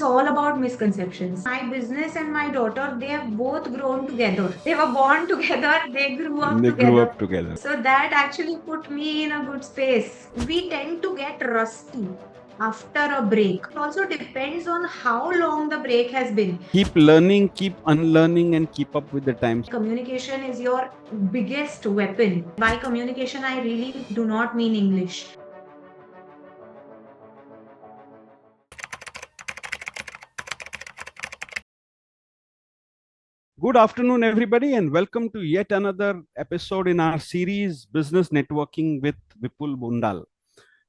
is all about misconceptions. My business and my daughter, they have both grown together. They were born together, they grew up They grew together. up together. So that actually put me in a good space. We tend to get rusty after a break. It also depends on how long the break has been. Keep learning, keep unlearning, and keep up with the times. Communication is your biggest weapon. By communication, I really do not mean English. Good afternoon, everybody, and welcome to yet another episode in our series Business Networking with Vipul Bondal.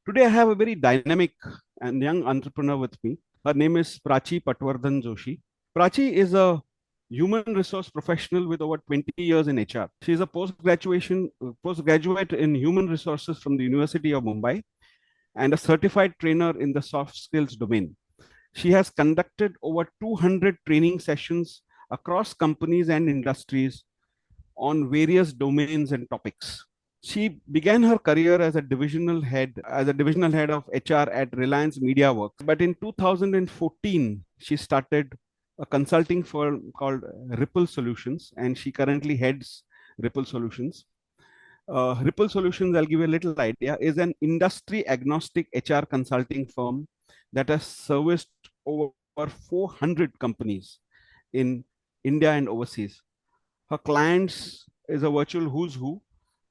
Today, I have a very dynamic and young entrepreneur with me. Her name is Prachi Patwardhan Joshi. Prachi is a human resource professional with over 20 years in HR. She is a postgraduate in human resources from the University of Mumbai and a certified trainer in the soft skills domain. She has conducted over 200 training sessions across companies and industries on various domains and topics. She began her career as a divisional head of HR at Reliance Media Works. But in 2014, she started a consulting firm called HRipple Solutions, and she currently heads HRipple Solutions. HRipple Solutions, I'll give you a little idea, is an industry agnostic HR consulting firm that has serviced over 400 companies in India and overseas. Her clients is a virtual who's who.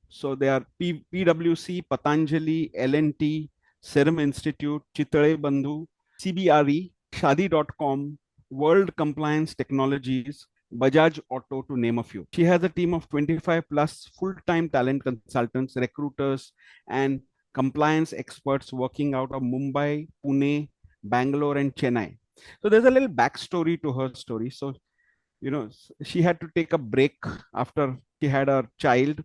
So they are PwC, Patanjali, L&T, Serum Institute, Chitale Bandhu, CBRE, Shadi.com, World Compliance Technologies, Bajaj Auto, to name a few. She has a team of 25 plus full-time talent consultants, recruiters, and compliance experts working out of Mumbai, Pune, Bangalore, and Chennai. So there's a little backstory to her story. So, she had to take a break after she had her child.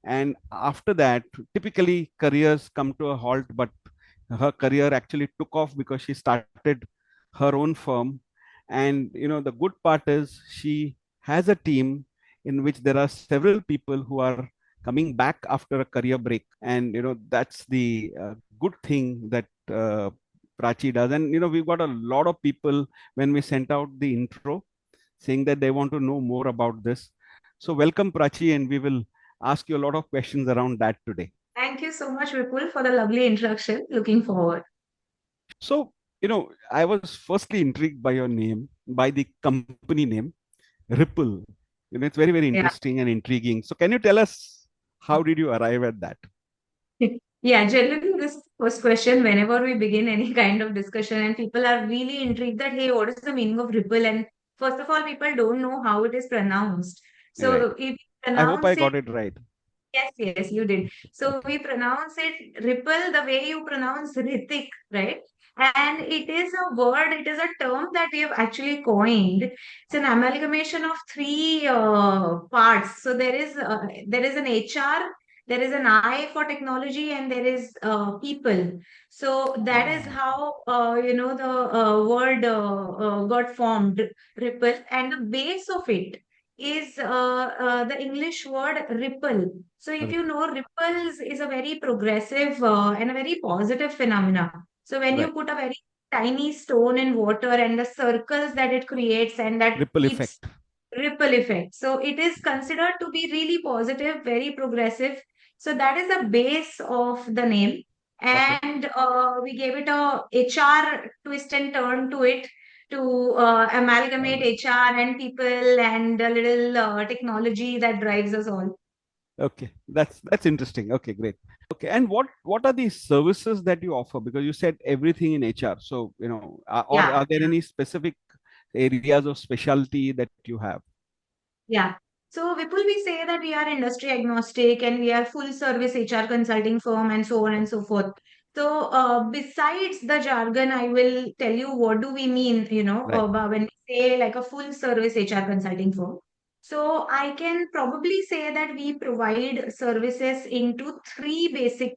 And after that, typically careers come to a halt, but her career actually took off because she started her own firm. And the good part is she has a team in which there are several people who are coming back after a career break. And that's the good thing that Prachi does. And we've got a lot of people when we sent out the intro saying that they want to know more about this. So welcome, Prachi, and we will ask you a lot of questions around that today. Thank you so much, Vipul, for the lovely introduction. Looking forward. So, I was firstly intrigued by your name, by the company name, Ripple. It's very, very Yeah. interesting and intriguing. So, can you tell us how did you arrive at that? Yeah, generally this first question whenever we begin any kind of discussion and people are really intrigued that, hey, what is the meaning of ripple? And first of all, people don't know how it is pronounced. Right. So if you I hope I pronounce it, got it right. yes, you did. So Okay. we pronounce it ripple the way you pronounce Ritik, right? And it is a word, it is a term that we have actually coined. It's an amalgamation of three parts. So there is an HR, there is an I for technology, and there is people. So that is how the word got formed, ripple, and the base of it is the English word ripple. So if you know, ripples is a very progressive and a very positive phenomena. So when you Right. put a very tiny stone in water and the circles that it creates and that Ripple keeps effect. ripple effect. So it is considered to be really positive, very progressive. So that is the base of the name. Okay. And we gave it a HR twist and turn to it to All amalgamate right. HR and people and a little technology that drives us all. Okay. That's interesting. Okay, great. Okay. And what are the services that you offer? Because you said everything in HR. So, or Yeah. are there any specific areas of specialty that you have? Yeah. So, Vipul, we say that we are industry agnostic and we are full service HR consulting firm and so on and so forth. So, besides the jargon, I will tell you what do we mean, Right. when we say like a full service HR consulting firm. So, I can probably say that we provide services into three basic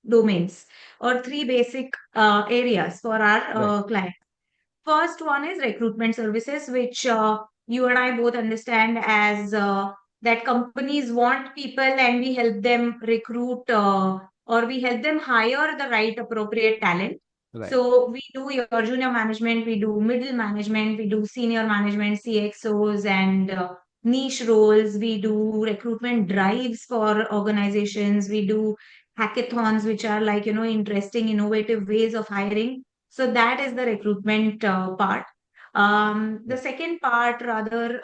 domains or three basic areas for Right. our clients. First one is recruitment services, which you and I both understand as that companies want people and we help them recruit or we help them hire the right appropriate talent. Right. So we do your junior management, we do middle management, we do senior management, CXOs and niche roles. We do recruitment drives for organizations. We do hackathons, which are like, interesting, innovative ways of hiring. So that is the recruitment part. The Right. second part, rather,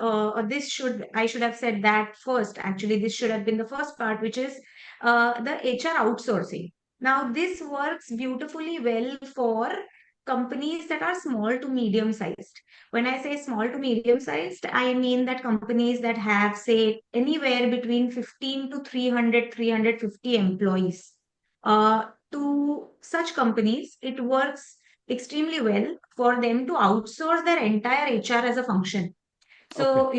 I should have said that first. Actually, this should have been the first part, which is the HR outsourcing. Now, this works beautifully well for companies that are small to medium sized. When I say small to medium sized, I mean that companies that have, say, anywhere between 15 to 300, 350 employees. To such companies, it works extremely well for them to outsource their entire HR as a function. Okay. So,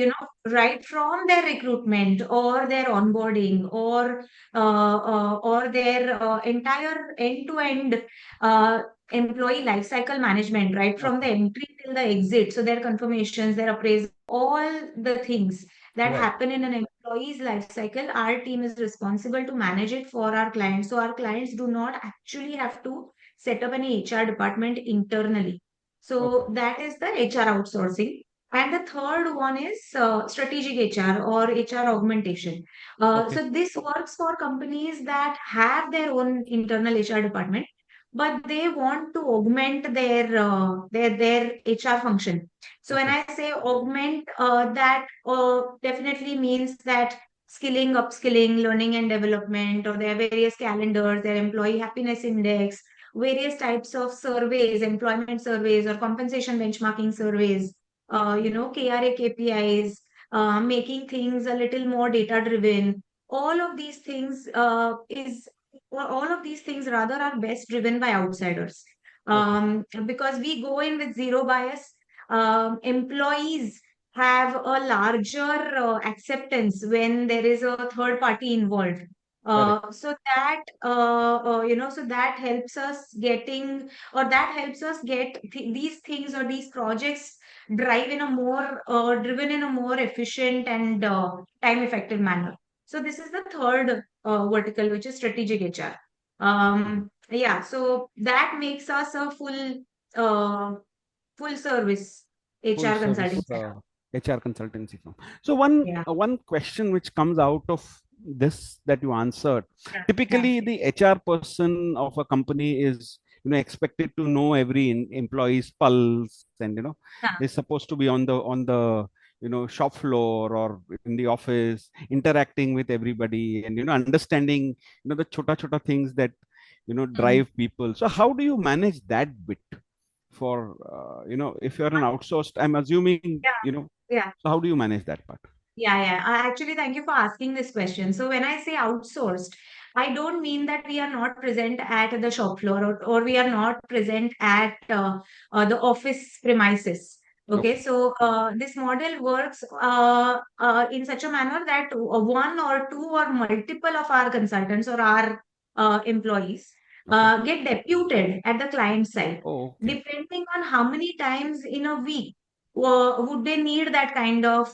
right from their recruitment or their onboarding or their entire end-to-end uh, employee lifecycle management, right from the Okay. entry till the exit. So their confirmations, their appraisal, all the things that Right. happen in an employee's life cycle, our team is responsible to manage it for our clients. So our clients do not actually have to set up an HR department internally. Okay. So that is the HR outsourcing. And the third one is strategic HR or HR augmentation. Okay. So this works for companies that have their own internal HR department, but they want to augment their HR function. So when Okay. I say augment, that definitely means that skilling, upskilling, learning and development, or their various calendars, their employee happiness index, various types of surveys, employment surveys, or compensation benchmarking surveys, KRA KPIs, making things a little more data driven. All of these things all of these things rather are best driven by outsiders. Okay. Because we go in with zero bias. Employees have a larger acceptance when there is a third party involved. Correct. So that helps us that helps us get these things or these projects driven in a more efficient and time effective manner. So this is the third vertical, which is strategic HR. Okay. Yeah, so that makes us a full service Full HR consulting service setup. HR consultancy firm. So one Yeah, one question which comes out of this that you answered, yeah, yeah, typically the HR person of a company is expected to know every employee's pulse, and yeah. is supposed to be on the shop floor or in the office interacting with everybody, and understanding the chota things that Mm. drive people. So how do you manage that bit for if you're an outsourced, I'm assuming, Yeah, yeah. so how do you manage that part? Yeah, yeah. Actually, thank you for asking this question. So when I say outsourced, I don't mean that we are not present at the shop floor or we are not present at the office premises. Okay, Okay. so this model works in such a manner that one or two or multiple of our consultants or our employees Okay. get deputed at the client side, Oh, okay. depending on how many times in a week would they need that kind of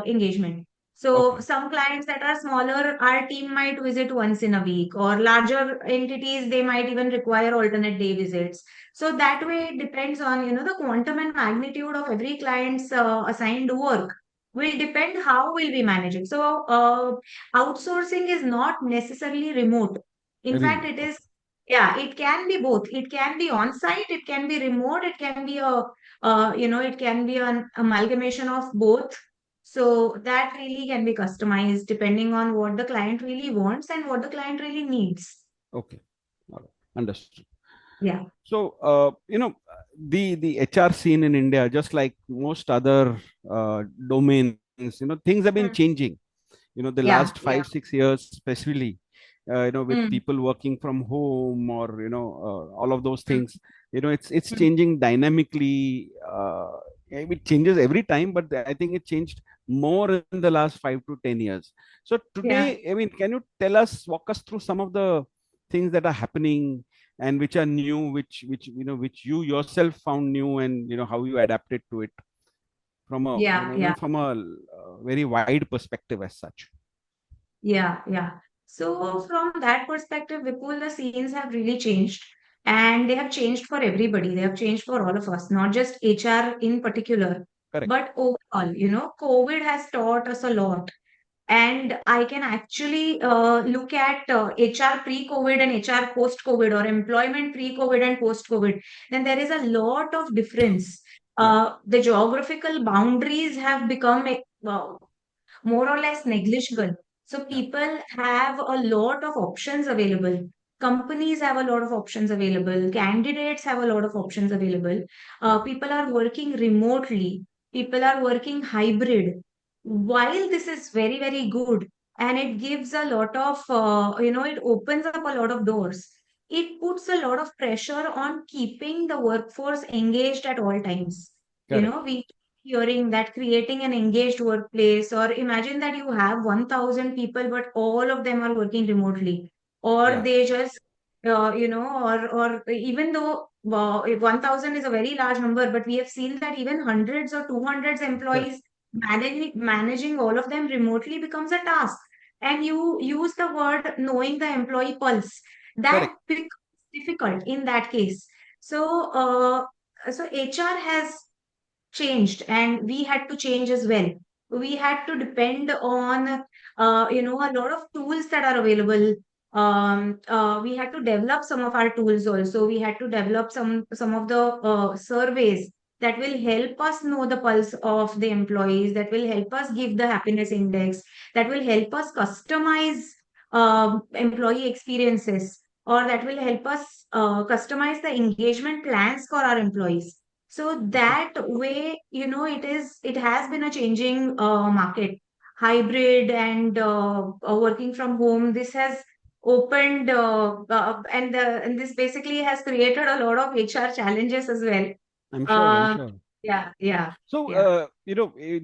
engagement. So Okay. some clients that are smaller, our team might visit once in a week, or larger entities, they might even require alternate day visits. So that way it depends on, the quantum and magnitude of every client's assigned work will depend how will we manage it. So outsourcing is not necessarily remote. In fact, Remote. it is, Okay. yeah, it can be both. It can be on site, it can be remote, it can be it can be an amalgamation of both. So that really can be customized depending on what the client really wants and what the client really needs. Okay. All right. Understood. Yeah. So the HR scene in India, just like most other domains, things have been Mm. changing. The Yeah. last Yeah. 5 6 years especially, with Mm. people working from home, or all of those Mm. things, it's Mm. changing dynamically. It changes every time, but I think it changed more in the last 5 to 10 years. So Yeah. today, I mean, can you walk us through some of the things that are happening and which are new, which you yourself found new, and how you adapted to it from a Yeah. Yeah. very wide perspective as such. Yeah. Yeah. So from that perspective, Vipul, the scenes have really changed. and they have changed for everybody. They have changed for all of us, not just HR in particular, Correct. but overall. COVID has taught us a lot. And I can actually look at HR pre-COVID and HR post-COVID, or employment pre-COVID and post-COVID. Then there is a lot of difference. Yeah. The geographical boundaries have become more or less negligible. So Yeah. people have a lot of options available. Companies have a lot of options available. Candidates have a lot of options available. Yeah. People are working remotely. People are working hybrid. While this is very, very good, and it gives a lot of, it opens up a lot of doors. It puts a lot of pressure on keeping the workforce engaged at all times. Correct. We hearing that creating an engaged workplace, or imagine that you have 1000 people but all of them are working remotely, or Yeah. they just or even though 1000 is a very large number, but we have seen that even hundreds or 200 Correct. employees managing all of them remotely becomes a task. And you use the word knowing the employee pulse, that Correct. becomes difficult in that case. So HR has changed, and we had to change as well. We had to depend on a lot of tools that are available. We had to develop some of our tools also. We had to develop some of the surveys that will help us know the pulse of the employees, that will help us give the happiness index, that will help us customize employee experiences, or that will help us customize the engagement plans for our employees. So Okay. that way, it has been a changing market. Hybrid and working from home, this has opened, and this basically has created a lot of HR challenges as well. I'm sure. I'm Uh, sure. yeah, yeah, So, yeah,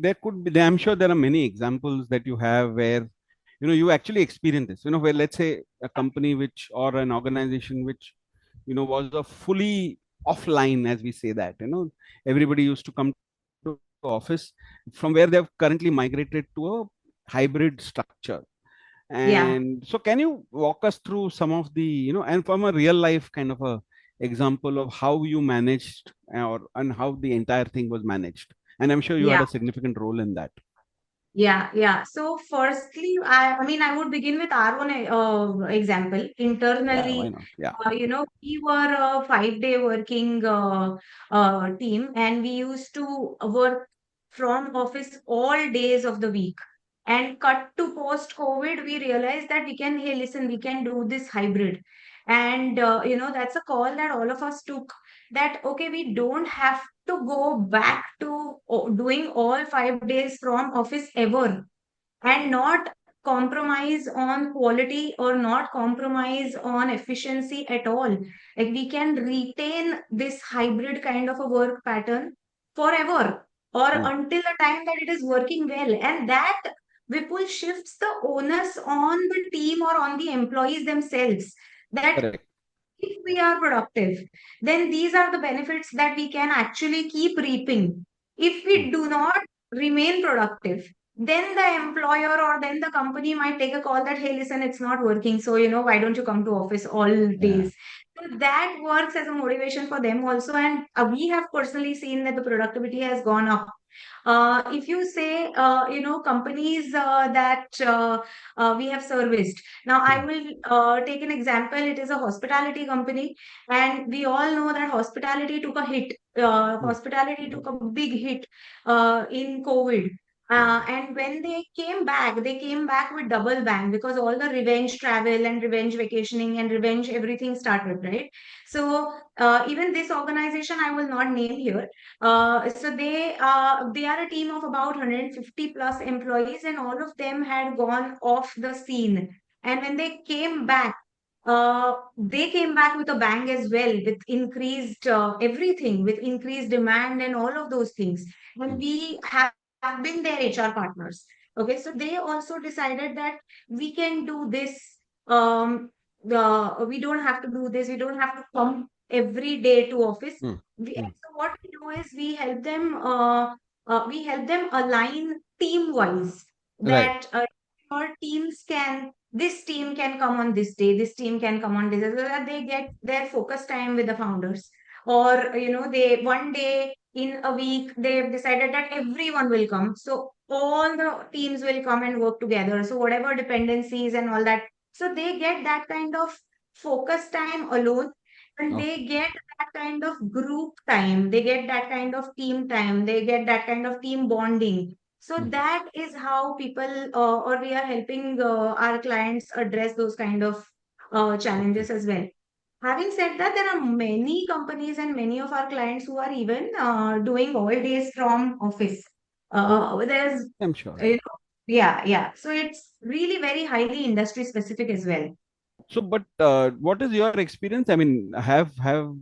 there could be, I'm sure there are many examples that you have where, you actually experience this, where let's say a company which, or an organization which, was a fully offline, as we say that, everybody used to come to office, from where they've currently migrated to a hybrid structure. yeah. And so, can you walk us through some of the, and from a real life kind of a example of how you managed, or and how the entire thing was managed? And I'm sure you had Yeah. a significant role in that. Yeah, yeah. So firstly, I mean, I would begin with our own example. Yeah, why Internally, not? Yeah. we were a 5-day working team, and we used to work from office all days of the week. And cut to post-COVID, we realized that hey, listen, we can do this hybrid. And, that's a call that all of us took, that, okay, we don't have to go back to doing all 5 days from office ever, and not compromise on quality or not compromise on efficiency at all. Like, we can retain this hybrid kind of a work pattern forever, or Hmm. until the time that it is working well. And that, Vipul, shifts the onus on the team or on the employees themselves, that Correct. if we are productive, then these are the benefits that we can actually keep reaping. If Hmm. we do not remain productive, then the employer or then the company might take a call that, hey, listen, it's not working. So, why don't you come to office all Yeah. days? So that works as a motivation for them also. And we have personally seen that the productivity has gone up. If you say, companies that we have serviced. Now, I Hmm. will take an example. It is a hospitality company, and we all know that hospitality took a hit. Hmm. Hospitality took a big hit in COVID. Hmm. And when they came back with double bang, because all the revenge travel and revenge vacationing and revenge everything started, right? So even this organization, I will not name here. So they are a team of about 150 plus employees, and all of them had gone off the scene. And when they came back with a bang as well, with increased everything, with increased demand and all of those things. And Hmm. we have been their HR partners. Okay, so they also decided that we can do this. Um, we don't have to do this. We don't have to come every day to office. Hmm. Hmm. So what we do is we help them align team wise, Right. that your teams can this team can come on this day, this team can come on this day, so that they get their focus time with the founders. Or, they one day in a week, they've decided that everyone will come. So all the teams will come and work together. So whatever dependencies and all that. So they get that kind of focus time alone, and Okay. they get that kind of group time. They get that kind of team time. They get that kind of team bonding. So Mhm. that is how people, or we are helping our clients address those kind of Okay. challenges as well. Having said that, there are many companies and many of our clients who are even doing all days from office. There's, I'm sure. you Yeah. know, yeah, yeah. So it's really very highly industry specific as well. So, but what is your experience? I mean, have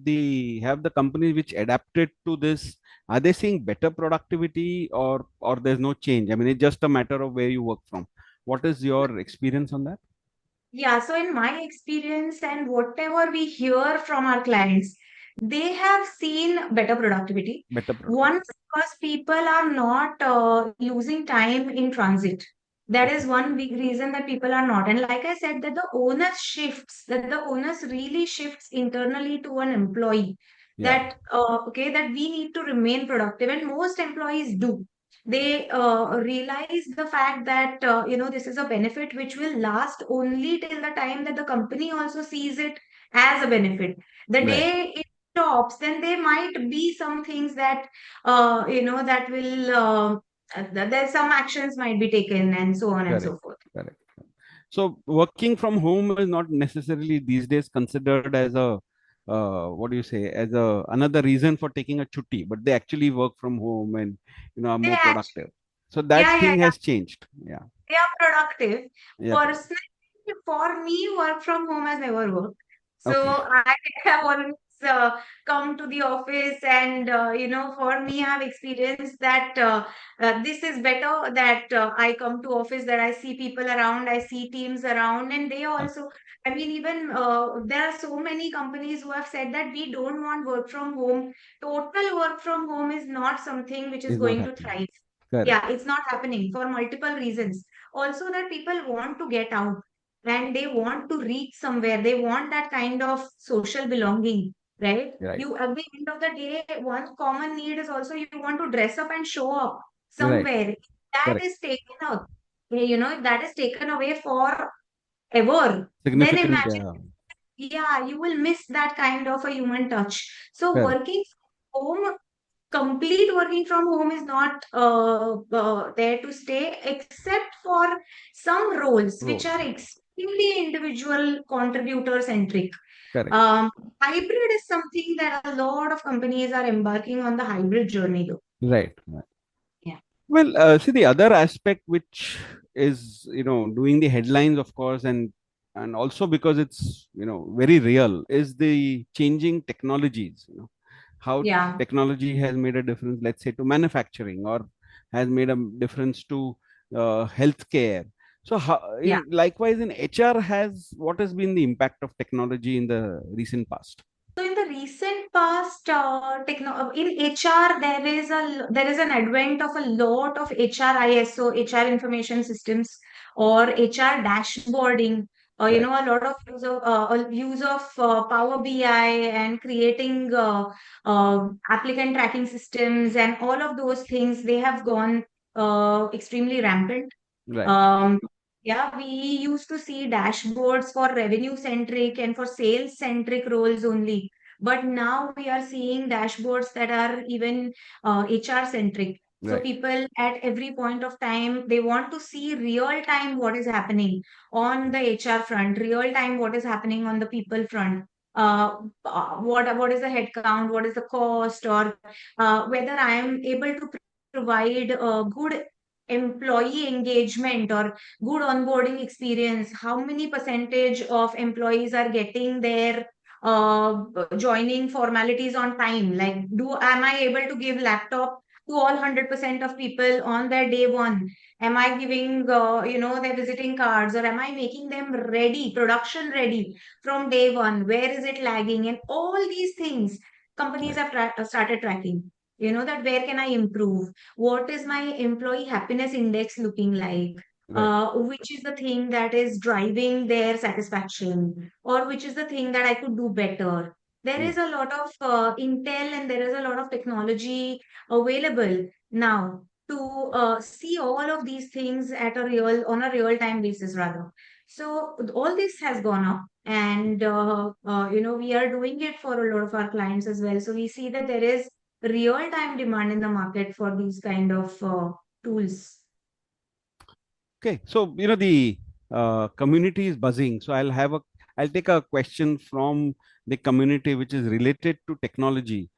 the companies which adapted to this, are they seeing better productivity, or there's no change? I mean, it's just a matter of where you work from. What is your experience on that? Yeah, so in my experience and whatever we hear from our clients, they have seen better productivity. Better One, productivity. because people are not losing time in transit. That is Okay. one big reason that people are not. And like I said, that the onus really shifts internally to an employee. Yeah. That okay, that we need to remain productive, and most employees do. They realize the fact that this is a benefit which will last only till the time that the company also sees it as a benefit. The Right. day it stops, then there might be some things that that will there's some actions might be taken, and so on and Correct. so forth. Correct. So working from home is not necessarily these days considered as a what do you say, as a another reason for taking a chutti, but they actually work from home and are They more actually, productive. So that yeah, yeah, thing yeah. has changed. Yeah. They are productive. Yeah. Personally, for me, work from home has never worked. So Okay. I have always come to the office, and for me, I have experienced that this is better. That I come to office, that I see people around, I see teams around, and they Okay. also. I mean, even there are so many companies who have said that we don't want work from home. Total work from home is not something which is Is not going to happening. thrive. Correct. Yeah, it's not happening for multiple reasons. Also, that people want to get out and they want to reach somewhere. They want that kind of social belonging, right? Right. You, at the end of the day, one common need is also you want to dress up and show up Right. somewhere. That Correct. is taken out. If that is taken away forever, then Significant. imagine, yeah, you will miss that kind of a human touch. So Correct. working from home, complete working from home is not there to stay, except for some roles which Roles. are extremely individual contributor centric. Correct. Um, Hybrid is something that a lot of companies are embarking on the hybrid journey though. Right. Right. Yeah. Well, see, the other aspect which is doing the headlines, of course, and also because it's very real, is the changing technologies. How Yeah. technology has made a difference, let's say, to manufacturing, or has made a difference to healthcare. So, Yeah. likewise in HR, what has been the impact of technology in the recent past? So in the recent past, in HR, there is an advent of a lot of HRISO, HR information systems, or HR dashboarding. Right. A lot of use of Power BI and creating applicant tracking systems, and all of those things. They have gone extremely rampant. Right. Um, yeah, we used to see dashboards for revenue centric and for sales centric roles only. But now we are seeing dashboards that are even HR centric. So Right. people at every point of time, they want to see real time what is happening on the HR front, real time what is happening on the people front. What is the headcount, what is the cost, or whether I am able to provide good employee engagement or good onboarding experience. How many percentage of employees are getting their joining formalities on time? Like, do am I able to give laptop to all 100% of people on their day one? Am I giving their visiting cards, or am I making them ready, production ready from day one? Where is it lagging? And all these things companies Right. have started tracking. That where can I improve? What is my employee happiness index looking like? Right. which is the thing that is driving their satisfaction, or which is the thing that I could do better. There Mm. is a lot of intel and there is a lot of technology available now to see all of these things at a real on a real time basis rather. So all this has gone up, and we are doing it for a lot of our clients as well. So we see that there is real time demand in the market for these kind of tools. Okay. So, the community is buzzing. So I'll take a question from the community which is related to technology.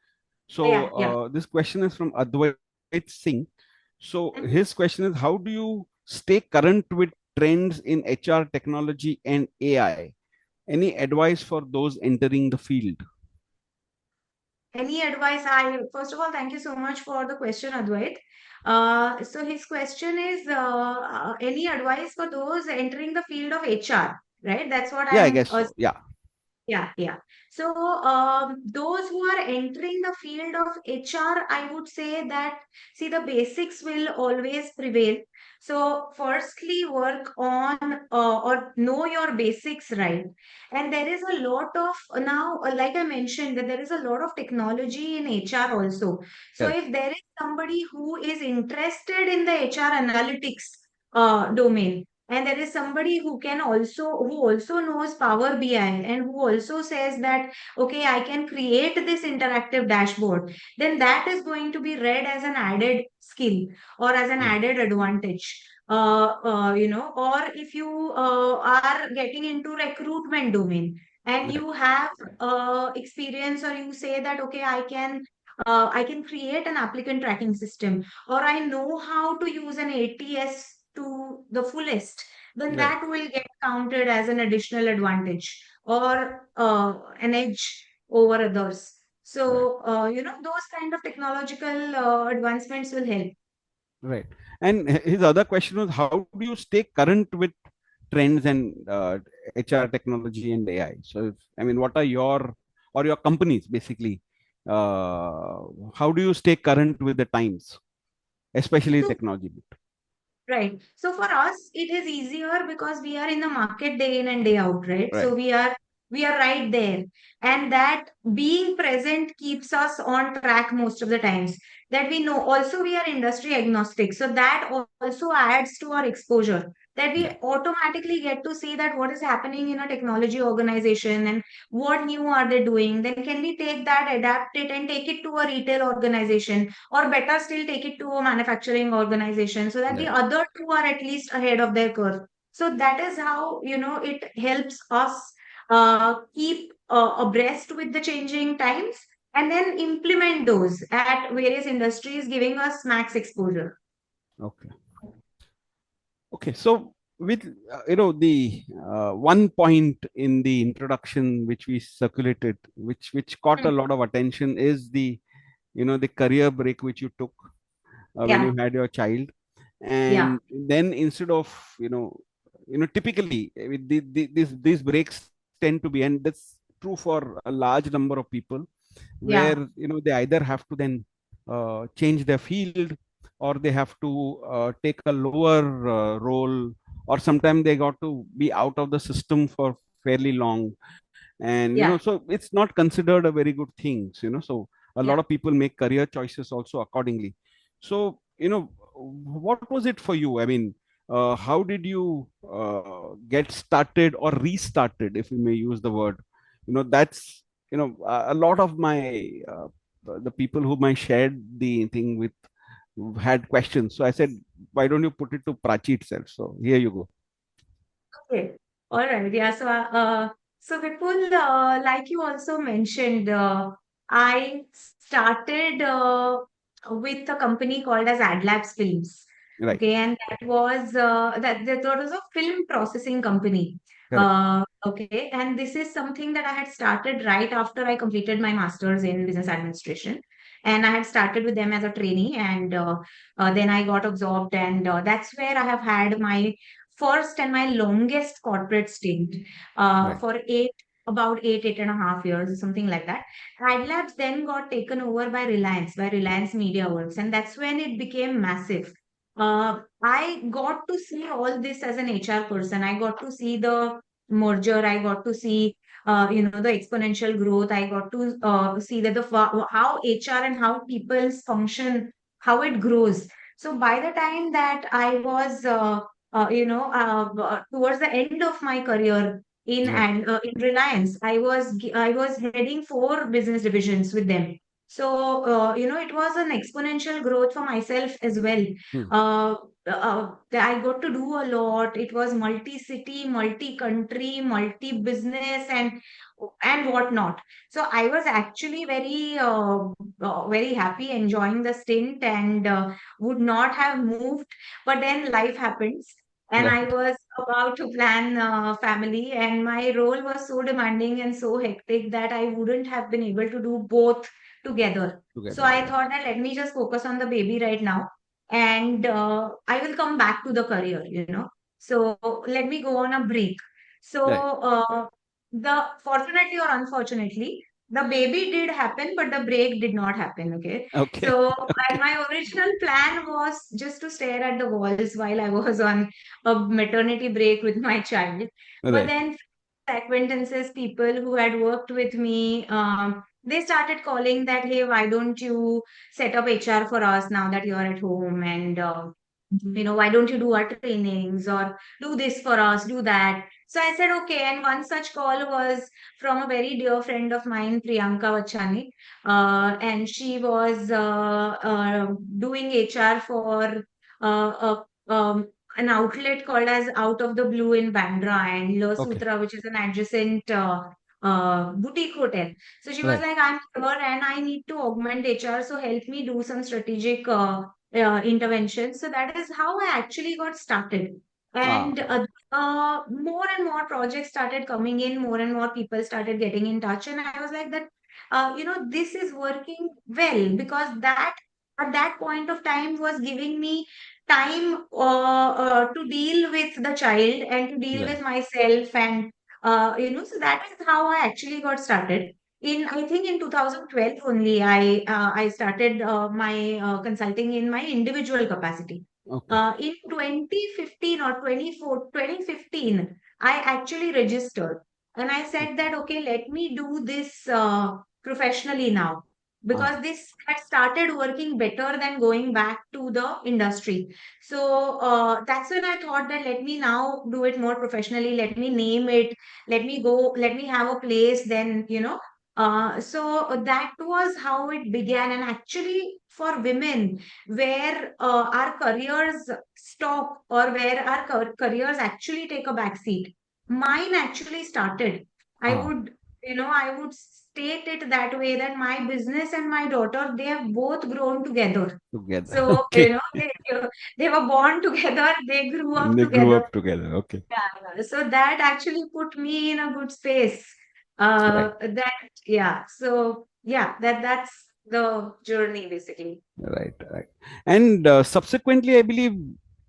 So, Yeah, yeah. this question is from Advait Singh. So, Mhm. his question is, how do you stay current with trends in HR technology and AI? Any advice for those entering the field? Any advice? First of all, thank you so much for the question, Advait. So his question is, any advice for those entering the field of HR, right? That's what Yeah, I I'm guess so. Yeah. Yeah, yeah. So, those who are entering the field of HR, I would say that, see, the basics will always prevail. So, firstly, work on or know your basics, right? And there is a lot of now, like I mentioned, that there is a lot of technology in HR also. So, Correct. if there is somebody who is interested in the HR analytics domain, and there is somebody who also knows Power BI, and who also says that, okay, I can create this interactive dashboard, then that is going to be read as an added skill or as an Mm. added advantage. Or if you are getting into recruitment domain and Right. you have experience, or you say that, okay, I can create an applicant tracking system, or I know how to use an ATS to the fullest, then Right. that will get counted as an additional advantage or an edge over others. Right. So, those kind of technological advancements will help. Right. And his other question was, how do you stay current with trends and HR technology and AI? So, I mean, what are your or your companies basically? How do you stay current with the times, especially So, technology bit? right. So for us, it is easier because we are in the market day in and day out, right? So Right. we are right there. And that being present keeps us on track most of the times. That we know. Also, we are industry agnostic. So that also adds to our exposure. That we Yeah. automatically get to see that what is happening in a technology organization and what new are they doing. Then can we take that, adapt it, and take it to a retail organization, or better still take it to a manufacturing organization, so that the Right. other two are at least ahead of their curve. So that is how it helps us keep abreast with the changing times, and then implement those at various industries, giving us max exposure. Okay. Okay. So, with the one point in the introduction which we circulated, which caught a Hmm. lot of attention, is the career break which you took when Yeah, you had your child, yeah, and then instead of typically these breaks tend to be, and that's true for a large number of people, yeah, where they either have to then change their field, or they have to take a lower role, or sometimes they got to be out of the system for fairly long, and yeah, so it's not considered a very good thing, so a yeah. lot of people make career choices also accordingly. So, what was it for you? I mean, how did you get started or restarted, if we may use the word? That's a lot of my the people whom I shared the thing with had questions. So I said, why don't you put it to Prachi itself? So here you go. Okay. All right. Yeah. So Vipul, like you also mentioned, I started with a company called as AdLabs Films. Right. Okay, and that was a film processing company. Correct. Okay, and this is something that I had started right after I completed my master's in business administration, and I had started with them as a trainee, and then I got absorbed, and that's where I have had my first and my longest corporate stint Right. for about 8.5 years, or something like that. AdLabs then got taken over by Reliance Media Works, and that's when it became massive. I got to see all this as an HR person. I got to see the merger. I got to see, the exponential growth. I got to see that how HR and how people's function, how it grows. So by the time that I was, towards the end of my career Right. in Reliance, I was heading 4 business divisions with them. So it was an exponential growth for myself as well. Hmm. I got to do a lot. It was multi-city, multi-country, multi-business, and whatnot. So I was actually very happy, enjoying the stint, and would not have moved. But then life happens, and I Right. was about to plan family, and my role was so demanding and so hectic that I wouldn't have been able to do both together. So Together. I Right. thought that let me just focus on the baby right now, and I will come back to the career. So let me go on a break. So Right. the fortunately or unfortunately, the baby did happen, but the break did not happen. Okay. Okay. So Okay. and my original plan was just to stare at the walls while I was on a maternity break with my child. But Right. then acquaintances, people who had worked with me, they started calling that, hey, why don't you set up HR for us now that you're at home? And, why don't you do our trainings or do this for us, do that? So I said, okay. And one such call was from a very dear friend of mine, Priyanka Vachani. And she was doing HR for an outlet called as Out of the Blue in Bandra and La Okay. Sutra, which is an adjacent boutique hotel. So she was Right. like, I'm here and I need to augment HR. So help me do some strategic interventions. So that is how I actually got started. Ah. And more and more projects started coming in, more and more people started getting in touch. And I was like that, this is working well because that at that point of time was giving me time to deal with the child and to deal with Right. myself and so that is how I actually got started. I think in 2012 only, I started my consulting in my individual capacity. Okay. In 2015 or 2015, I actually registered and I said that, okay, let me do this professionally now Ah. because this had started working better than going back to the industry. So that's when I thought that let me now do it more professionally. Let me name it. Let me go. Let me have a place. Then, so that was how it began. And actually, for women, where our careers stop or where our careers actually take a back seat, mine actually started. I Ah. would, I would state it that way that my business and my daughter, they have both grown together. Together. So, Okay. they were born together, they grew And up they grew together. up together. Okay. Yeah. So that actually put me in a good space. Right. That's the journey basically. Right. Right. And subsequently, I believe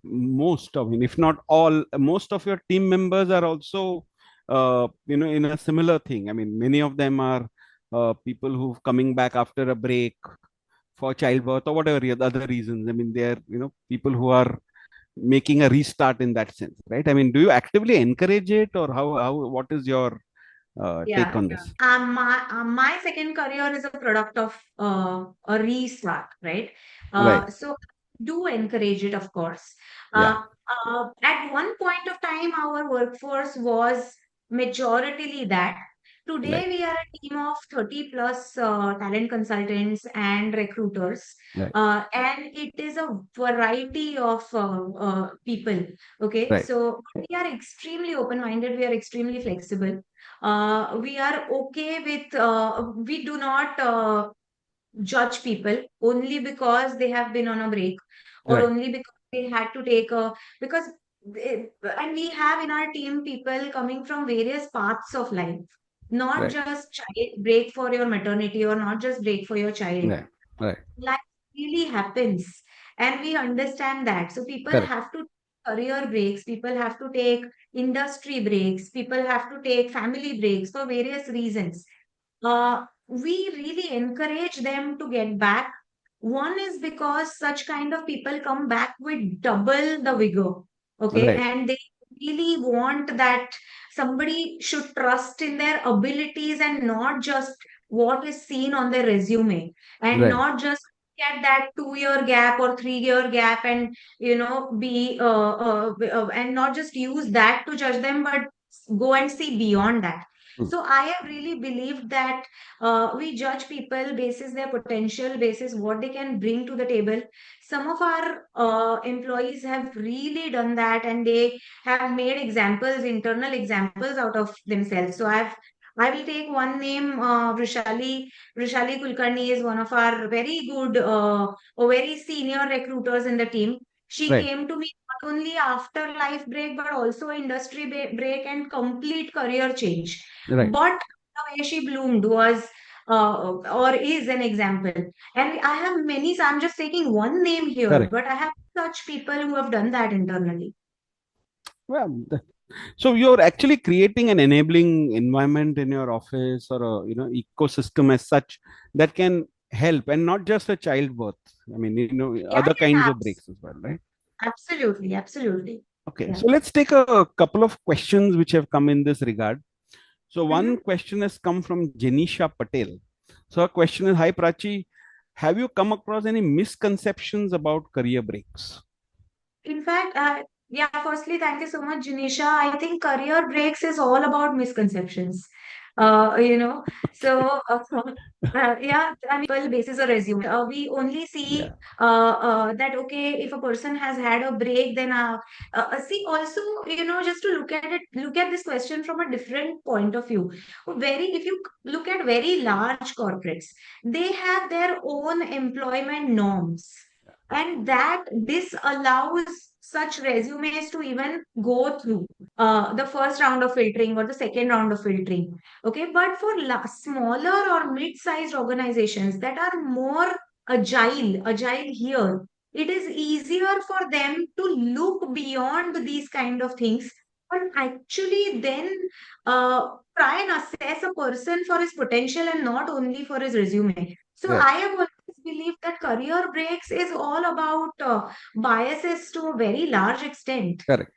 most, I mean, if not all, most of your team members are also, in a similar thing. I mean, many of them are people who coming back after a break for childbirth or whatever other reasons. I mean, they are, people who are making a restart in that sense, right? I mean, do you actively encourage it, or what is your take Yeah. on this? My second career is a product of a restart, right? Right. So do encourage it, of course. Yeah. At one point of time, our workforce was majoritarily that. Today, Right. we are a team of 30 plus talent consultants and recruiters, Right. and it is a variety of people. Okay, Right. so we are extremely open-minded, we are extremely flexible. We are okay with, we do not judge people only because they have been on a break or Right. only because they had to take because, and we have in our team people coming from various paths of life, not Right. just child break for your maternity or not just break for your child. Right. Right. Life really happens and we understand that. So people Correct. have to take career breaks, people have to take industry breaks, people have to take family breaks for various reasons. We really encourage them to get back One is because such kind of people come back with double the vigor. Okay. Right. And they really want that somebody should trust in their abilities and not just what is seen on their resume, and Right. not just get that 2 year gap or 3 year gap, and be and not just use that to judge them, but go and see beyond that. Hmm. So I have really believed that we judge people basis their potential, basis what they can bring to the table. Some of our employees have really done that, and they have made examples, internal examples out of themselves. So I will take one name, Vrishali Kulkarni is one of our very good, very senior recruiters in the team. She Right. came to me not only after life break, but also industry break and complete career change. Right. But the way she bloomed was or is an example. And I have many, so I'm just taking one name here, Correct. but I have such people who have done that internally. Well, so you're actually creating an enabling environment in your office, or a ecosystem as such, that can help, and not just a childbirth. I mean, Yeah, other kinds yeah, of breaks as well, right? absolutely, absolutely. Okay, Yeah. so let's take a couple of questions which have come in this regard. So one Mhm. question has come from Jenisha Patel. So her question is, "Hi Prachi, have you come across any misconceptions about career breaks?" In fact, yeah, firstly, thank you so much, Janisha. I think career breaks is all about misconceptions. Uh, you know, so yeah, I mean, people basis a resume. We only see Yeah. that okay, if a person has had a break, then see also, just to look at this question from a different point of view. If you look at very large corporates, they have their own employment norms, and that this allows such resumes to even go through the first round of filtering or the second round of filtering. Okay, but for smaller or mid-sized organizations that are more agile here, it is easier for them to look beyond these kind of things and actually then try and assess a person for his potential and not only for his resume. So Right. I have always believed that career breaks is all about biases to a very large extent. Correct.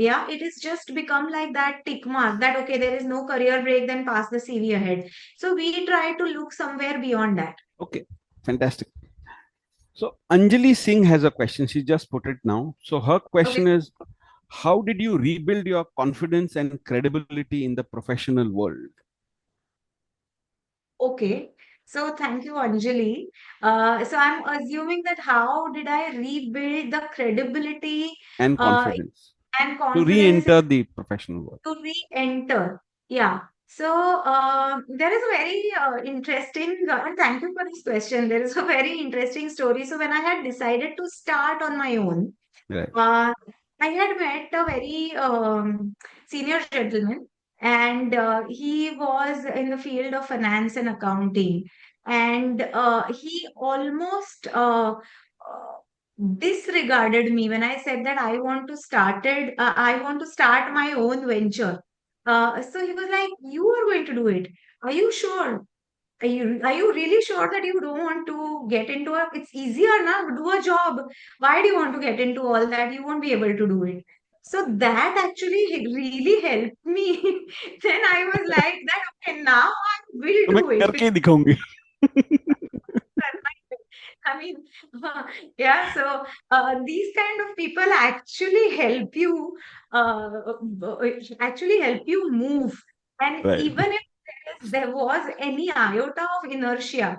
Yeah, it is just become like that tick mark that okay, there is no career break, then pass the CV ahead. So we try to look somewhere beyond that. Okay. Fantastic. So Anjali Singh has a question. She just put it now. So her Okay. question is, how did you rebuild your confidence and credibility in the professional world Okay. So thank you, Anjali. So I'm assuming that how did I rebuild the credibility and uh, confidence and to confidence re-enter the professional world? to re-enter? Yeah. So there is a very interesting, and thank you for this question. There is a very interesting story. So when I had decided to start on my own, Right. uh, I had met a very senior gentleman, and he was in the field of finance and accounting, and he almost disregarded me when I said that I want to start my own venture. So he was like, "You are going to do it? Are you sure? Are you really sure that you don't want to get into a, it's easier now, do a job. Why do you want to get into all that? You won't be able to do it." So that actually really helped me. Then I was like that, okay, now I will तो मैं do it. करके ही दिखाऊंगी. I mean, yeah, so these kind of people uh, actually help you move. And Right. even if there was any iota of inertia,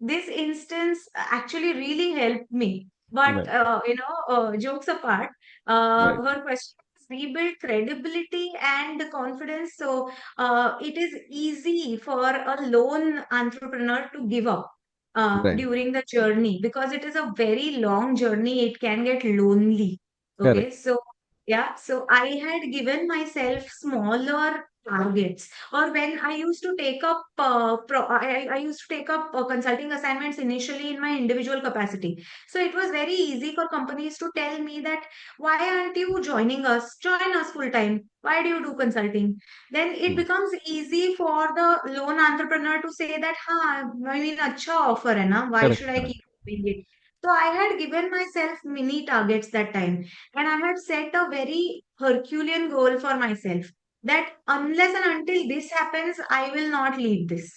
this instance actually really helped me. But, Right. jokes apart, Right. her question is rebuild credibility and confidence. So it is easy for a lone entrepreneur to give up Right. during the journey because it is a very long journey. It can get lonely. Okay, Correct. so yeah, so I had given myself smaller targets. Or when I used to take up I used to take up consulting assignments initially in my individual capacity. So it was very easy for companies to tell me that why aren't you joining us? Join us full time. Why do you do consulting? Then it Hmm. becomes easy for the lone entrepreneur to say that, "Ha, I mean, अच्छा offer है ना? Why Correct. should I Correct. keep?" doing it. So I had given myself mini targets that time, and I had set a very Herculean goal for myself that unless and until this happens, I will not leave this.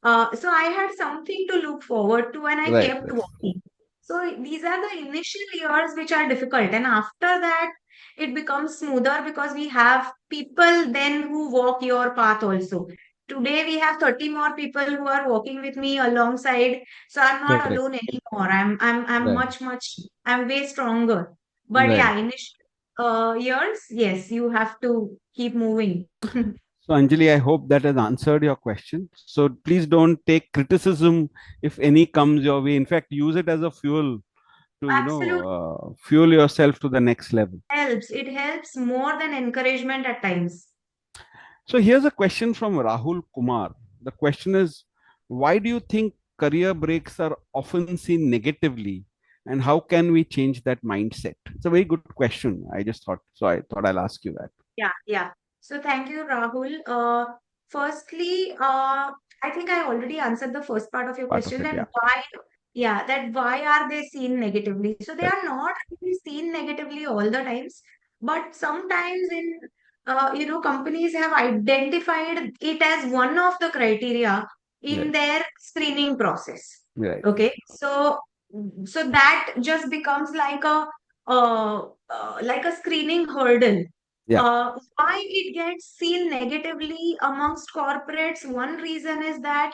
So I had something to look forward to, and I Right, kept right, walking. So these are the initial years which are difficult, and after that, it becomes smoother because we have people then who walk your path also. Today we have 30 more people who are walking with me alongside, so I'm not correct, alone anymore. I'm right, much I'm way stronger. But right. yeah, initial years, yes, you have to keep moving. So, Anjali, I hope that has answered your question. So, please don't take criticism if any comes your way. In fact, use it as a fuel to, Absolutely fuel yourself to the next level. helps. It helps more than encouragement at times. So, here's a question from Rahul Kumar. The question is, why do you think career breaks are often seen negatively? And how can we change that mindset? It's a very good question. I just thought, so I thought I'll ask you that. Yeah, yeah. So thank you, Rahul. Firstly, I think I already answered the first part of your Part of question it, that yeah. why, yeah, that why are they seen negatively? So they Right. are not really seen negatively all the times, but sometimes in, companies have identified it as one of the criteria in Right. their screening process. Right. Okay, so that just becomes like a screening hurdle. Yeah. Why it gets seen negatively amongst corporates? One reason is that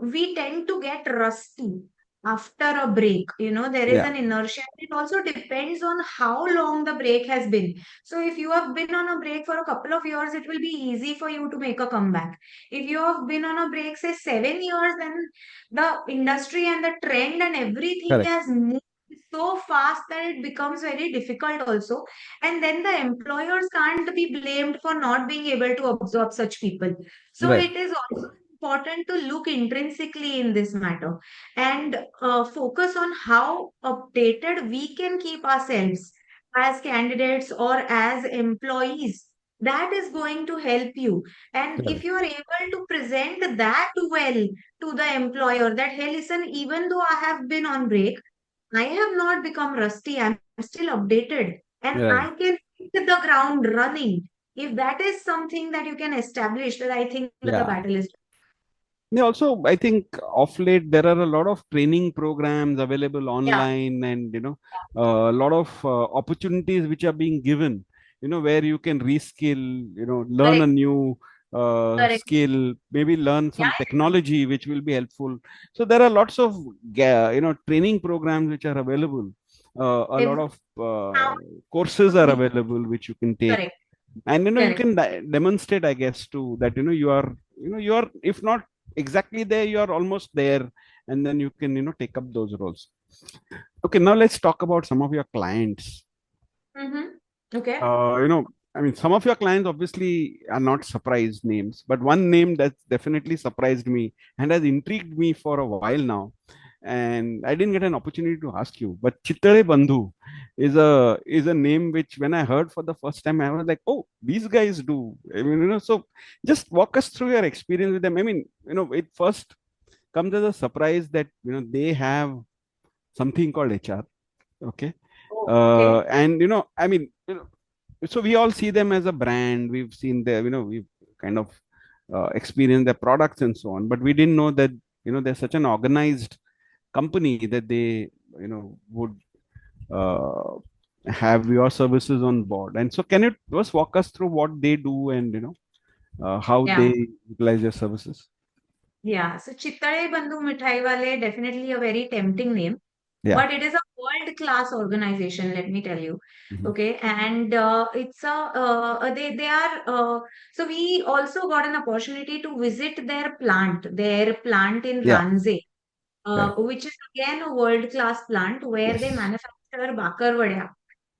we tend to get rusty after a break. There is Yeah. an inertia. It also depends on how long the break has been. So if you have been on a break for a couple of years, it will be easy for you to make a comeback. If you have been on a break, say 7 years, then the industry and the trend and everything Correct. has moved so fast that it becomes very difficult also, and then the employers can't be blamed for not being able to absorb such people. So Right. it is also important to look intrinsically in this matter and focus on how updated we can keep ourselves as candidates or as employees. That is going to help you. And if Correct. you are able to present that well to the employer, that, hey, listen, even though I have been on break, I have not become rusty. I'm still updated and I Right. can hit the ground running. If that is something that you can establish, then I think that the Yeah. battle is. Yeah, also, I think of late there are a lot of training programs available Yeah, online, and a lot of opportunities which are being given. Where you can reskill, learn a correct, new correct. skill, maybe learn Yeah, some technology which will be helpful. So there are lots of training programs which are available. A yeah. lot of courses are available which you can take, Correct, and you correct. can demonstrate, I guess, too, that you are if not exactly there, you are almost there, and then you can take up those roles. Okay, now let's talk about some of your clients. Mm-hmm. Okay. I mean, some of your clients obviously are not surprise names, but one name that's definitely surprised me and has intrigued me for a while now. And I didn't get an opportunity to ask you, but Chittare Bandhu is a name which, when I heard for the first time, I was like, oh, these guys do. I mean, so just walk us through your experience with them. I mean, it first comes as a surprise that they have something called HR. Okay. Oh, okay. And I mean, so we all see them as a brand. We've seen their, we've kind of experienced their products and so on, but we didn't know that they're such an organized company that they would uh, have your services on board. And so, can you just walk us through what they do, and how Yeah. they utilize your services? Yeah. So Chittade Bandhu Mithai Wale, definitely a very tempting name, Yeah. but it is a world-class organization, let me tell you. Mhm. Okay. And it's they are, so we also got an opportunity to visit their plant in Yeah. Ranze, Right. which is again a world-class plant where they Yes. manufacture bakar vada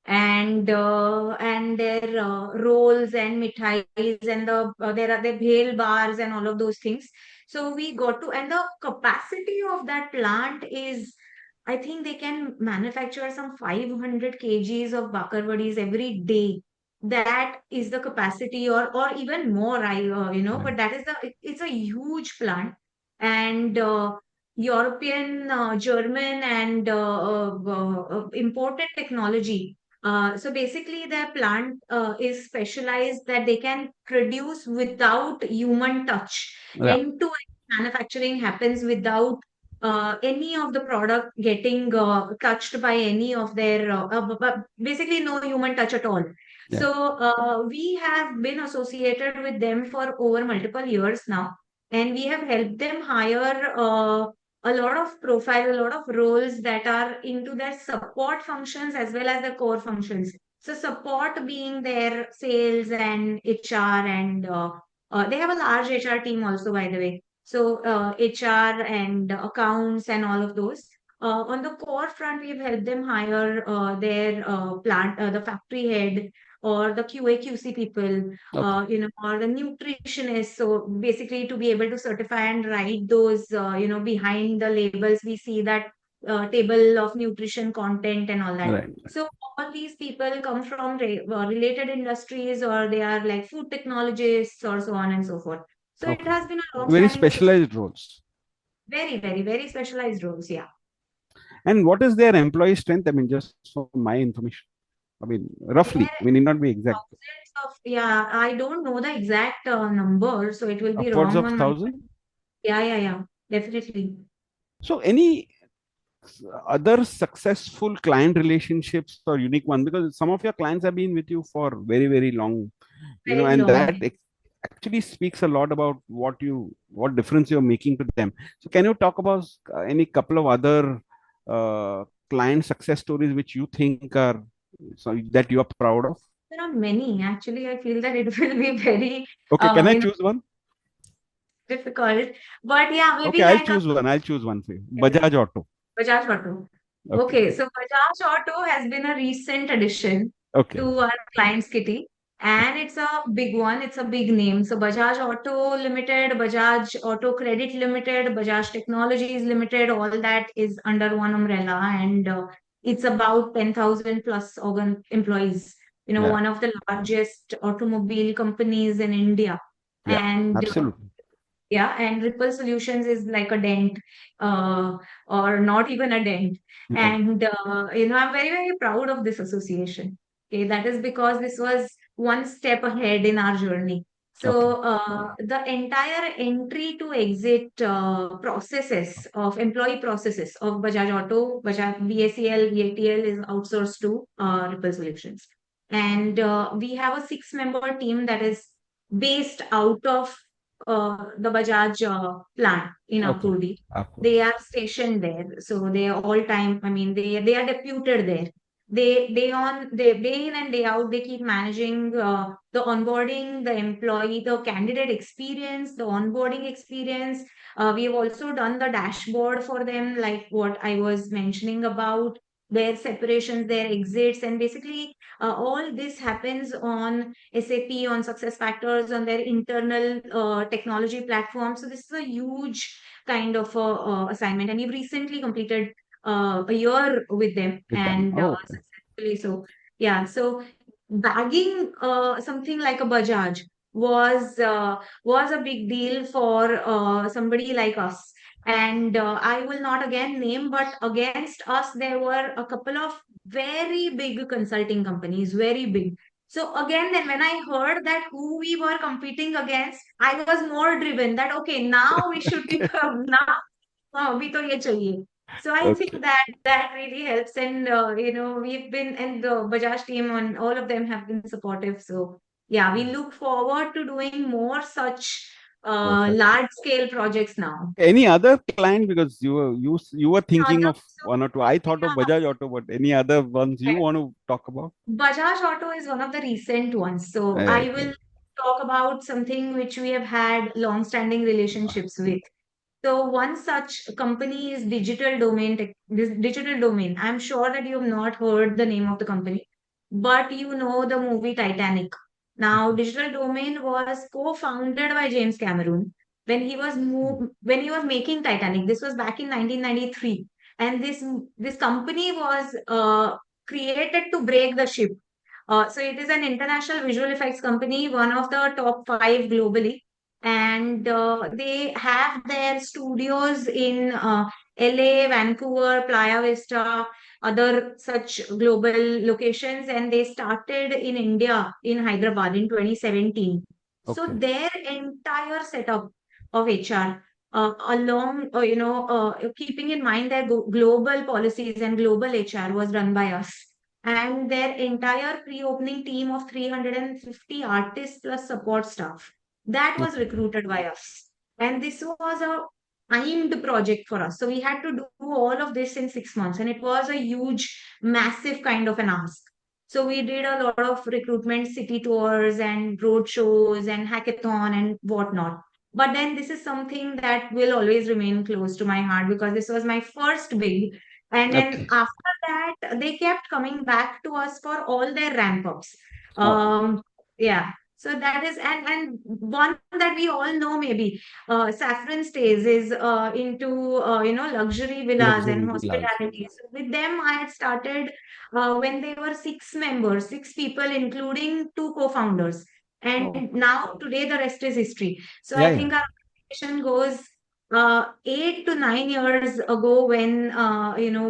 and their rolls and mithais and there are the bhel bars and all of those things. So we got to, and the capacity of that plant is, I think they can manufacture some 500 kgs of bakar vadis every day. That is the capacity, or even more. Right. But that is it's a huge plant, and European, German, and imported technology. So basically, their plant is specialized that they can produce without human touch. Yeah. End-to-end manufacturing happens without any of the product getting touched by any of their, basically no human touch at all. Yeah. So we have been associated with them for over multiple years now, and we have helped them hire a lot of profile, a lot of roles that are into their support functions as well as the core functions. So support being their sales and HR, and they have a large HR team also, by the way. So HR and accounts and all of those. On the core front, we've helped them hire their plant, the factory head, or the QA/QC people, Okay. or the nutritionist. So basically, to be able to certify and write those, behind the labels, we see that table of nutrition content and all that. Right. So all these people come from related industries, or they are like food technologists, or so on and so forth. So it Okay. has been a Very long-standing association. specialized roles. Very, very, very specialized roles. Yeah. And what is their employee strength? I mean, just for my information. I mean, roughly. There We need not be exact. thousands of, yeah, I don't know the exact number, so it will be Upwards wrong of on my. 1,000. Yeah, yeah, yeah, definitely. So, any other successful client relationships or unique one? Because some of your clients have been with you for very, very long, Very and long. that actually speaks a lot about what difference you're making to them. So, can you talk about any couple of other client success stories which you think are that you are proud of? There are many. Actually, I feel that it will be very, Okay, can I you know, choose one? difficult. But yeah, Okay, maybe I'll like a choose one. I'll choose one for you. Bajaj Auto. Bajaj Auto. Okay. Okay, so Bajaj Auto has been a recent addition Okay. to our client's kitty, and it's a big one. It's a big name. So Bajaj Auto Limited, Bajaj Auto Credit Limited, Bajaj Technologies Limited, all that is under one umbrella, and it's about 10,000 plus organ employees. Yeah. One of the largest automobile companies in India, Yeah. and Absolutely. yeah, and Ripple Solutions is like a dent, uh, or not even a dent. Yeah. And I'm very, very proud of this association. Okay, that is because this was one step ahead in our journey. Okay. So the entire entry to exit processes of employee processes of Bajaj Auto, Bajaj BACL, BATL is outsourced to Ripple Solutions. And we have a six-member team that is based out of the Bajaj plant in Okay. Akurdi. Of course. They are stationed there, so they are all time. I mean, they are deputed there. They day in and day out. They keep managing the onboarding, the employee, the candidate experience, the onboarding experience. We have also done the dashboard for them, like what I was mentioning about their separations, their exits, and basically all this happens on SAP, on success factors, on their internal technology platform. So this is a huge kind of assignment, and we've recently completed a year with them, With them. and Oh, okay. successfully. So yeah, so bagging something like a Bajaj was a big deal for somebody like us. And I will not again name, but against us there were a couple of very big consulting companies, very big. So again, then when I heard that who we were competing against, I was more driven that okay, now we should be now अभी तो ये चाहिए. So I think Okay. that really helps, and we've been, and the Bajaj team and all of them have been supportive. So yeah, we look forward to doing more such Perfect. large scale projects now. Any other client? Because you were thinking Other, of so one or two. I thought of yeah, Bajaj Auto, but any other ones you want to talk about? Bajaj Auto is one of the recent ones. So I Right. will talk about something which we have had long-standing relationships with. So one such company is Digital Domain. I'm sure that you have not heard the name of the company, but you know the movie Titanic. Now, Digital Domain was co-founded by James Cameron when he was making Titanic. This was back in 1993, and this company was created to break the ship. So it is an international visual effects company, one of the top five globally, and they have their studios in LA, Vancouver, Playa Vista, other such global locations, and they started in India in Hyderabad in 2017. So Okay. their entire setup of HR, along keeping in mind their global policies and global HR was run by us, and their entire pre-opening team of 350 artists plus support staff that was Okay. recruited by us. And this was a timed project for us. So we had to do all of this in 6 months. And it was a huge, massive kind of an ask. So we did a lot of recruitment, city tours and road shows and hackathon and whatnot. But then this is something that will always remain close to my heart because this was my first big. And then Okay. after that, they kept coming back to us for all their ramp ups. Oh, Yeah. So that is, and one that we all know maybe, Saffron Stays is into luxury villas and luxury villas. hospitality. So with them, I had started when they were six members, six people, including two co-founders. Oh, And now today the rest is history. So yeah, I yeah. think our organization goes 8 to 9 years ago when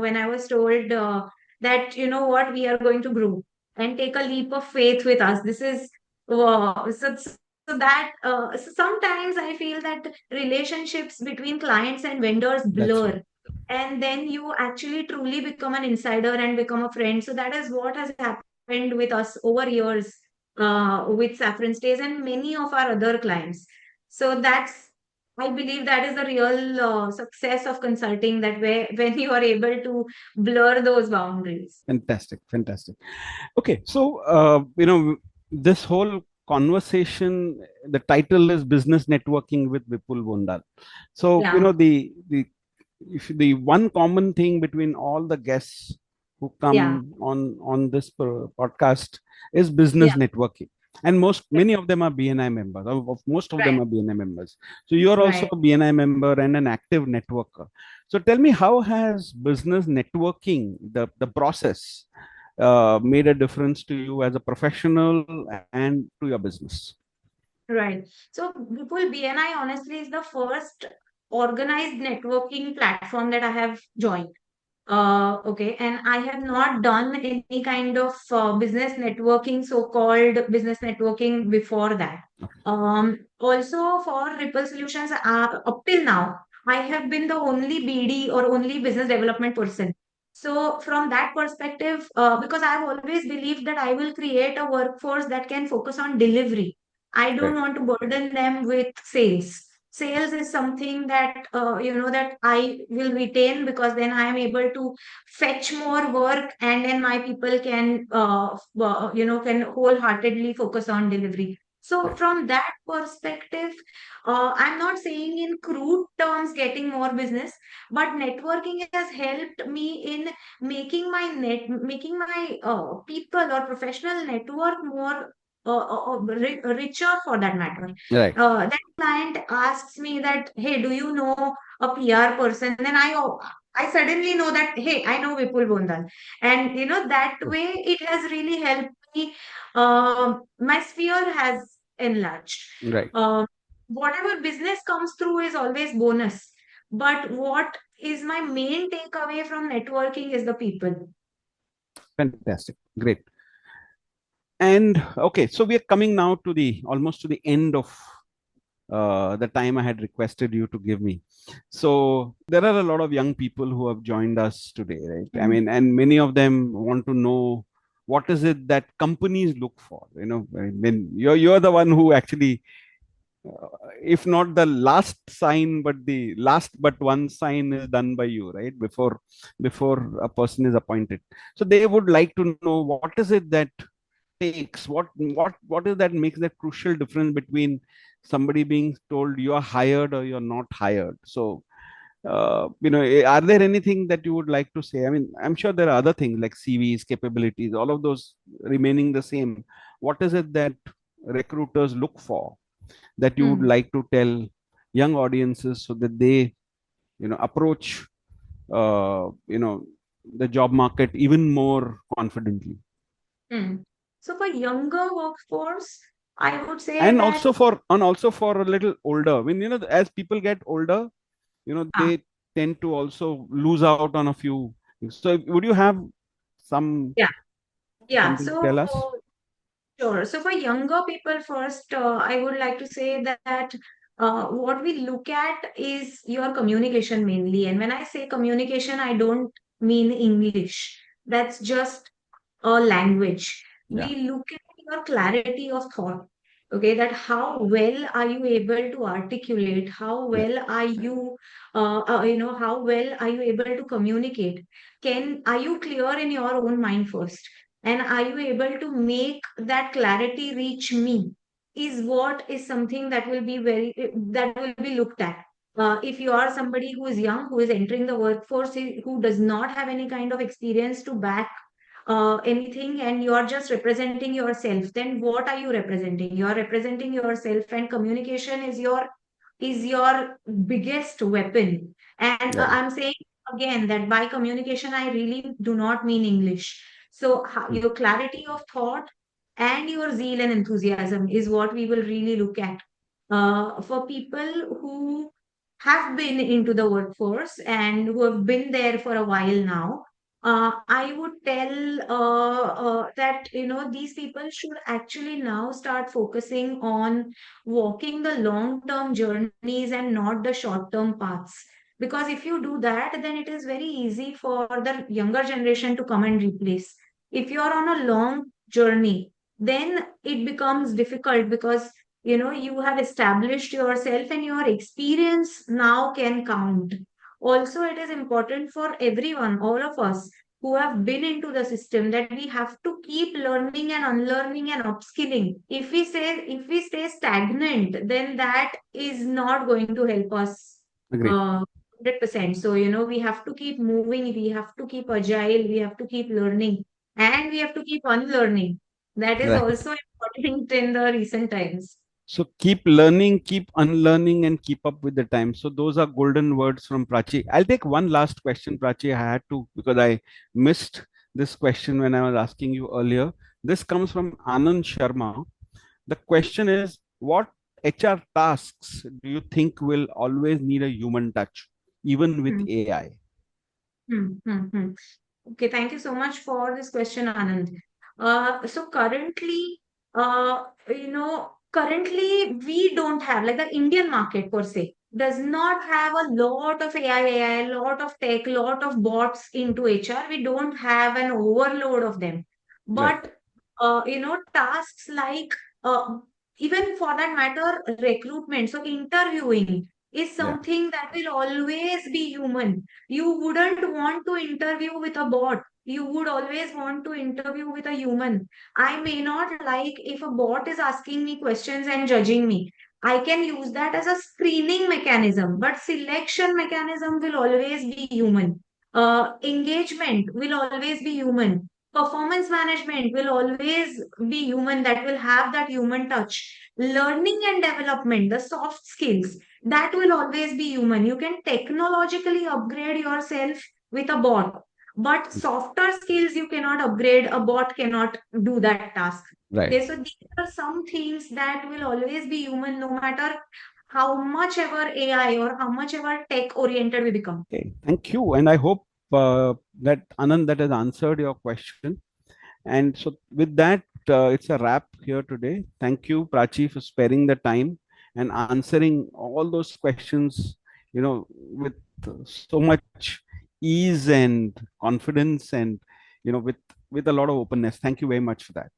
when I was told that what we are going to grow and take a leap of faith with us. This is so that so sometimes I feel that relationships between clients and vendors That's right. blur, and then you actually truly become an insider and become a friend. So that is what has happened with us over years with Saffron Stays and many of our other clients. So that's, I believe that is the real success of consulting, that where when you are able to blur those boundaries. Fantastic. Fantastic. Okay. So, this whole conversation, the title is Business Networking with Vipul Bondal. So, Yeah, if the one common thing between all the guests who yeah, come on this podcast is business yeah, networking, and many of them are BNI members. Most of them right, are BNI members. So you are also right. a BNI member and an active networker. So tell me, how has business networking, the process, made a difference to you as a professional and to your business? Right. So, Vipul, BNI honestly is the first organized networking platform that I have joined. Okay, and I have not done any kind of business networking, so-called business networking before that. Also, for Ripple Solutions, up till now, I have been the only BD or only business development person. So, from that perspective, because I've always believed that I will create a workforce that can focus on delivery. I don't Right. want to burden them with sales. Sales is something that that I will retain, because then I am able to fetch more work, and then my people can can wholeheartedly focus on delivery. So Right. from that perspective, I'm not saying in crude terms getting more business, but networking has helped me in making my people or professional network more richer, for that matter. Right. That client asks me that, hey, do you know a PR person? Then I suddenly know that, hey, I know Vipul Bondal. And that way it has really helped me. My sphere has enlarged. Right. Um, Whatever business comes through is always bonus. But what is my main takeaway from networking is the people. Fantastic. Great. And okay, so we are coming now to the almost to the end of the time I had requested you to give me. So there are a lot of young people who have joined us today, right? I Mm, mean, and many of them want to know what is it that companies look for. When you're the one who actually, if not the last sign, but the last but one sign is done by you, right? Before a person is appointed. So they would like to know what is it that takes what is that makes that crucial difference between somebody being told you are hired or you're not hired. So are there anything that you would like to say? I mean, I'm sure there are other things like CVs, capabilities, all of those remaining the same. What is it that recruiters look for that you would mm, like to tell young audiences so that they approach the job market even more confidently? mm. So for younger workforce, I would say And that, also for a little older. I mean, as people get older, uh, they tend to also lose out on a few things. So would you have some yeah, yeah. something to So, tell us? sure. So for younger people first, I would like to say that what we look at is your communication mainly. And when I say communication, I don't mean English. That's just a language. Yeah. We look at your clarity of thought. Okay, that how well are you able to articulate? How Yeah. well are you, how well are you able to communicate? Are you clear in your own mind first? And are you able to make that clarity reach me? Is what is something that will be that will be looked at. If you are somebody who is young, who is entering the workforce, who does not have any kind of experience to back anything, and you are just representing yourself, then what are you representing? You are representing yourself, and communication is your biggest weapon. And Right. I'm saying again that by communication I really do not mean English. So Mm. your clarity of thought and your zeal and enthusiasm is what we will really look at for people who have been into the workforce and who have been there for a while now. I would tell that these people should actually now start focusing on walking the long-term journeys and not the short-term paths. Because if you do that, then it is very easy for the younger generation to come and replace. If you are on a long journey, then it becomes difficult because you have established yourself and your experience now can count. Also, it is important for everyone, all of us who have been into the system, that we have to keep learning and unlearning and upskilling. If we stay stagnant, then that is not going to help us Agreed. 100%. So we have to keep moving, we have to keep agile, we have to keep learning, and we have to keep unlearning. That is Right. also important in the recent times. So keep learning, keep unlearning, and keep up with the time. So those are golden words from Prachi. I'll take one last question, Prachi. I had to because I missed this question when I was asking you earlier. This comes from Anand Sharma. The question is, what HR tasks do you think will always need a human touch, even with Hmm, AI? hmm. Okay, thank you so much for this question, Anand. So currently we don't have, like, the Indian market per se does not have a lot of AI, a lot of tech, lot of bots into HR. We don't have an overload of them. Right. But tasks like, even for that matter, recruitment, so interviewing is Yeah. something that will always be human. You wouldn't want to interview with a bot. You would always want to interview with a human. I may not like if a bot is asking me questions and judging me. I can use that as a screening mechanism, but selection mechanism will always be human. Engagement will always be human. Performance management will always be human, that will have that human touch. Learning and development, the soft skills, that will always be human. You can technologically upgrade yourself with a bot, but softer skills you cannot upgrade. A bot cannot do that task. Right. Okay, so these are some things that will always be human, no matter how much ever AI or how much ever tech oriented we become. Okay. Thank you. And I hope that Anand, that has answered your question. And so, with that, it's a wrap here today. Thank you, Prachi, for sparing the time and answering all those questions, with so much ease and confidence, and with a lot of openness. Thank you very much for that.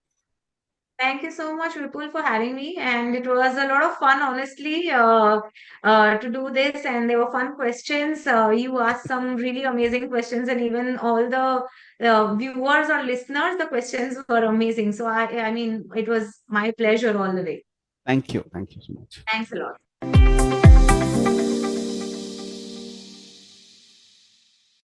Thank you so much, Vipul, for having me. And it was a lot of fun, honestly, to do this. And they were fun questions. You asked some really amazing questions, and even all the viewers or listeners, the questions were amazing. So I mean, it was my pleasure all the way. Thank you. Thank you so much. Thanks a lot.